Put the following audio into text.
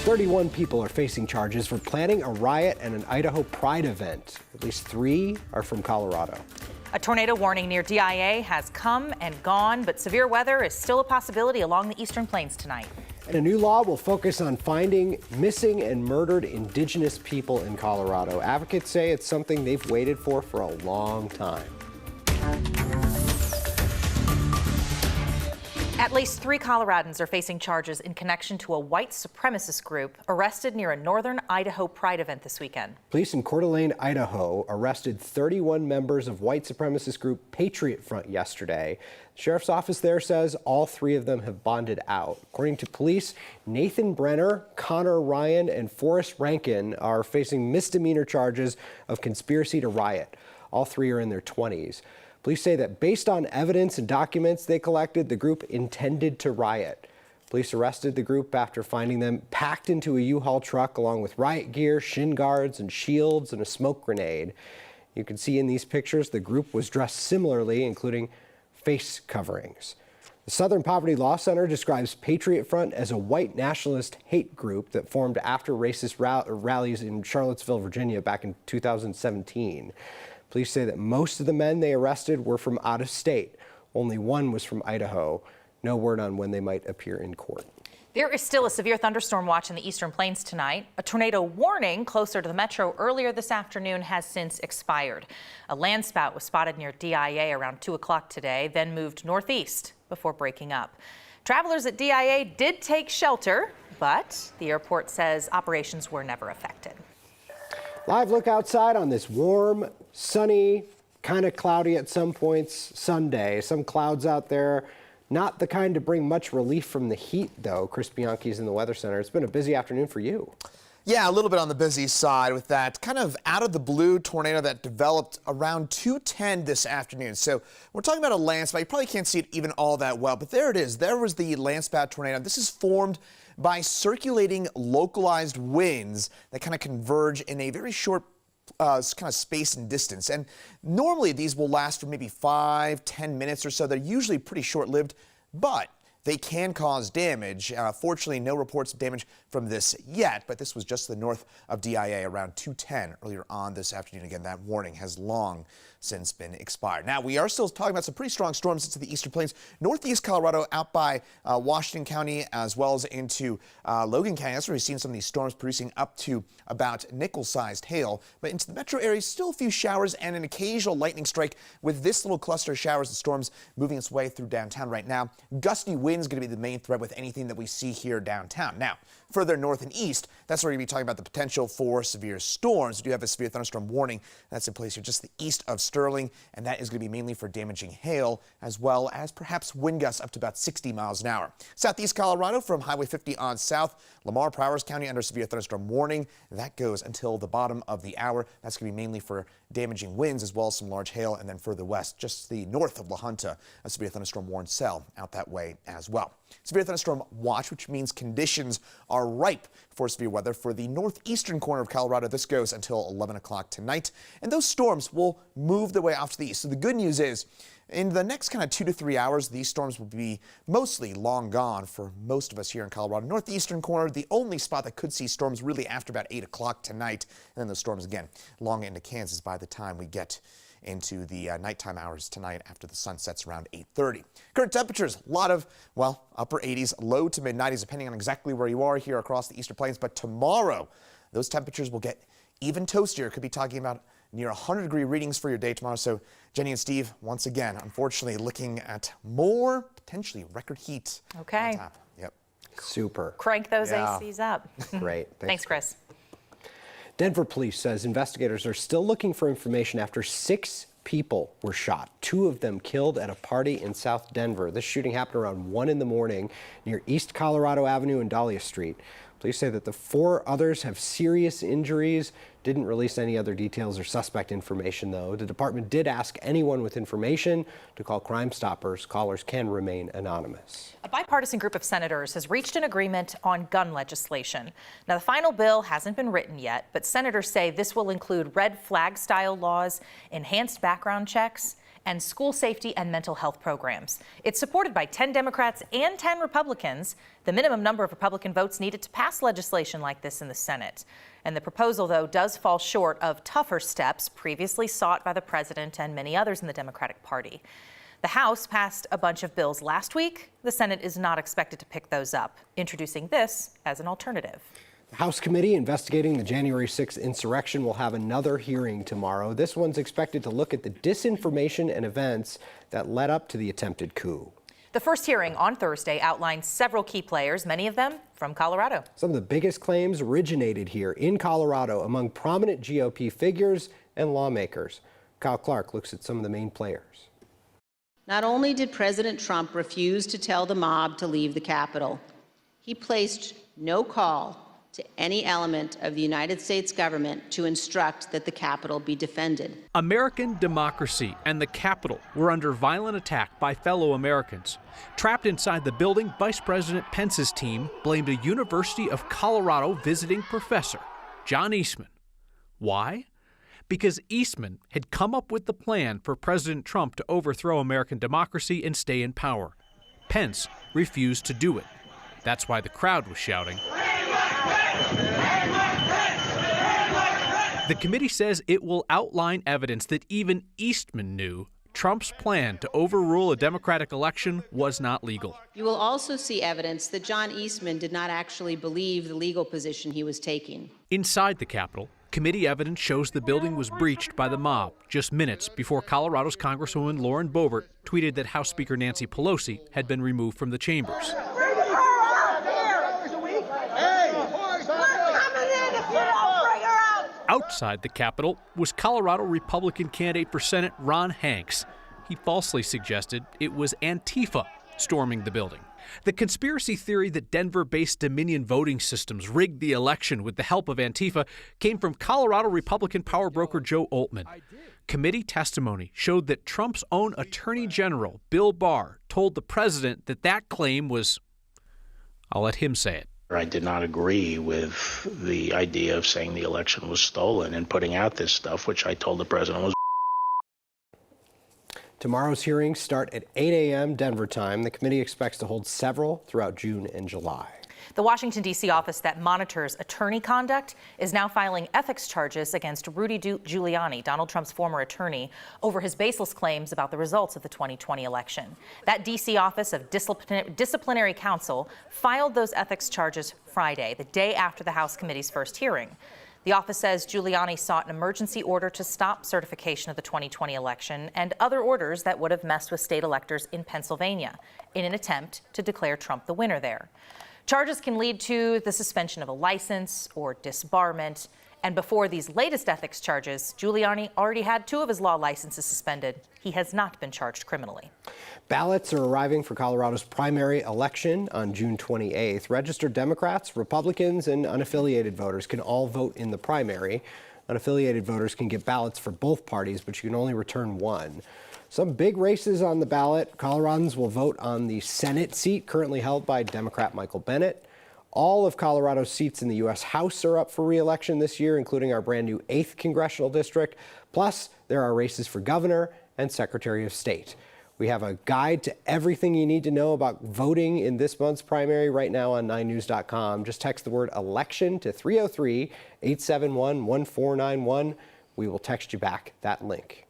31 people are facing charges for planning a riot at an Idaho Pride event. At least 3 are from Colorado. A tornado warning near DIA has come and gone, but severe weather is still a possibility along the eastern plains tonight. And a new law will focus on finding missing and murdered indigenous people in Colorado. Advocates say it's something they've waited for a long time. At least 3 Coloradans are facing charges in connection to a white supremacist group arrested near a northern Idaho Pride event this weekend. Police in Coeur d'Alene, Idaho, arrested 31 members of white supremacist group Patriot Front yesterday. The sheriff's office there says all 3 of them have bonded out. According to police, Nathan Brenner, Connor Ryan, and Forrest Rankin are facing misdemeanor charges of conspiracy to riot. All 3 are in their 20s. Police say that based on evidence and documents they collected, the group intended to riot. Police arrested the group after finding them packed into a U-Haul truck along with riot gear, shin guards, and shields, and a smoke grenade. You can see in these pictures the group was dressed similarly, including face coverings. The Southern Poverty Law Center describes Patriot Front as a white nationalist hate group that formed after racist rallies in Charlottesville, Virginia back in 2017. Police say that most of the men they arrested were from out of state. Only 1 was from Idaho. No word on when they might appear in court. There is still a severe thunderstorm watch in the eastern plains tonight. A tornado warning closer to the metro earlier this afternoon has since expired. A landspout was spotted near DIA around 2 o'clock today, then moved northeast before breaking up. Travelers at DIA did take shelter, but the airport says operations were never affected. Live look outside on this warm, sunny, kind of cloudy at some points Sunday. Some clouds out there. Not the kind to bring much relief from the heat, though. Chris Bianchi's in the Weather Center. It's been a busy afternoon for you. Yeah, a little bit on the busy side with that kind of out of the blue tornado that developed around 2:10 this afternoon. So we're talking about a landspout. You probably can't see it even all that well, but there it is. There was the landspout tornado. This is formed by circulating localized winds that kind of converge in a very short kind of space and distance. And normally these will last for maybe 5-10 minutes or so. They're usually pretty short-lived, but they can cause damage. Fortunately, no reports of damage from this yet, but this was just to the north of DIA around 2:10 earlier on this afternoon. Again, that warning has long since been expired. Now, we are still talking about some pretty strong storms into the eastern plains, northeast Colorado, out by Washington County, as well as into Logan County. That's where we've seen some of these storms producing up to about nickel-sized hail. But into the metro area, still a few showers and an occasional lightning strike with this little cluster of showers and storms moving its way through downtown right now. Gusty winds going to be the main threat with anything that we see here downtown. Now, further north and east, that's where you're going to be talking about the potential for severe storms. We do have a severe thunderstorm warning that's in place here just the east of Sterling, and that is going to be mainly for damaging hail, as well as perhaps wind gusts up to about 60 miles an hour. Southeast Colorado from Highway 50 on south, Lamar, Prowers County under severe thunderstorm warning. That goes until the bottom of the hour. That's going to be mainly for damaging winds as well as some large hail, and then further west, just the north of La Junta, a severe thunderstorm warned cell out that way as well. Severe thunderstorm watch, which means conditions are ripe for severe weather for the northeastern corner of Colorado. This goes until 11 o'clock tonight, and those storms will move their way off to the east. So the good news is, in the next kind of 2 to 3 hours, these storms will be mostly long gone for most of us here in Colorado. Northeastern corner, the only spot that could see storms really after about 8 o'clock tonight, and then the storms again long into Kansas by the time we get into the nighttime hours tonight after the sun sets around 8:30. Current temperatures, a lot of, well, upper 80s, low to mid 90s, depending on exactly where you are here across the eastern plains. But tomorrow, those temperatures will get even toastier. Could be talking about near 100-degree readings for your day tomorrow. So Jenny and Steve, once again, unfortunately, looking at more potentially record heat. Okay. On top. Yep. Super. Crank those ACs up. Great. Thanks, Chris. Denver police says investigators are still looking for information after 6 people were shot, 2 of them killed at a party in South Denver. This shooting happened around 1 in the morning near East Colorado Avenue and Dahlia Street. Police say that the 4 others have serious injuries. Didn't release any other details or suspect information, though. The department did ask anyone with information to call Crime Stoppers. Callers can remain anonymous. A bipartisan group of senators has reached an agreement on gun legislation. Now, the final bill hasn't been written yet, but senators say this will include red flag style laws, enhanced background checks, and school safety and mental health programs. It's supported by 10 Democrats and 10 Republicans, the minimum number of Republican votes needed to pass legislation like this in the Senate. And the proposal, though, does fall short of tougher steps previously sought by the president and many others in the Democratic Party. The House passed a bunch of bills last week. The Senate is not expected to pick those up, introducing this as an alternative. The House committee investigating the January 6th insurrection will have another hearing tomorrow. This one's expected to look at the disinformation and events that led up to the attempted coup. The first hearing on Thursday outlined several key players, many of them from Colorado. Some of the biggest claims originated here in Colorado among prominent GOP figures and lawmakers. Kyle Clark looks at some of the main players. Not only did President Trump refuse to tell the mob to leave the Capitol, he placed no call to any element of the United States government to instruct that the Capitol be defended. American democracy and the Capitol were under violent attack by fellow Americans. Trapped inside the building, Vice President Pence's team blamed a University of Colorado visiting professor, John Eastman. Why? Because Eastman had come up with the plan for President Trump to overthrow American democracy and stay in power. Pence refused to do it. That's why the crowd was shouting. The committee says it will outline evidence that even Eastman knew Trump's plan to overrule a Democratic election was not legal. You will also see evidence that John Eastman did not actually believe the legal position he was taking. Inside the Capitol, committee evidence shows the building was breached by the mob just minutes before Colorado's Congresswoman Lauren Boebert tweeted that House Speaker Nancy Pelosi had been removed from the chambers. Outside the Capitol was Colorado Republican candidate for Senate Ron Hanks. He falsely suggested it was Antifa storming the building. The conspiracy theory that Denver-based Dominion voting systems rigged the election with the help of Antifa came from Colorado Republican power broker Joe Oltmann. Committee testimony showed that Trump's own Attorney General, Bill Barr, told the president that that claim was, I'll let him say it. I did not agree with the idea of saying the election was stolen and putting out this stuff, which I told the president was. Tomorrow's hearings start at 8 a.m. Denver time. The committee expects to hold several throughout June and July. The Washington, D.C. office that monitors attorney conduct is now filing ethics charges against Rudy Giuliani, Donald Trump's former attorney, over his baseless claims about the results of the 2020 election. That D.C. Office of Disciplinary Counsel filed those ethics charges Friday, the day after the House committee's first hearing. The office says Giuliani sought an emergency order to stop certification of the 2020 election and other orders that would have messed with state electors in Pennsylvania in an attempt to declare Trump the winner there. Charges can lead to the suspension of a license or disbarment. And before these latest ethics charges, Giuliani already had 2 of his law licenses suspended. He has not been charged criminally. Ballots are arriving for Colorado's primary election on June 28th. Registered Democrats, Republicans, and unaffiliated voters can all vote in the primary. Unaffiliated voters can get ballots for both parties, but you can only return one. Some big races on the ballot. Coloradans will vote on the Senate seat currently held by Democrat Michael Bennet. All of Colorado's seats in the U.S. House are up for re-election this year, including our brand new 8th congressional district. Plus, there are races for governor and Secretary of State. We have a guide to everything you need to know about voting in this month's primary right now on 9news.com. Just text the word election to 303-871-1491. We will text you back that link.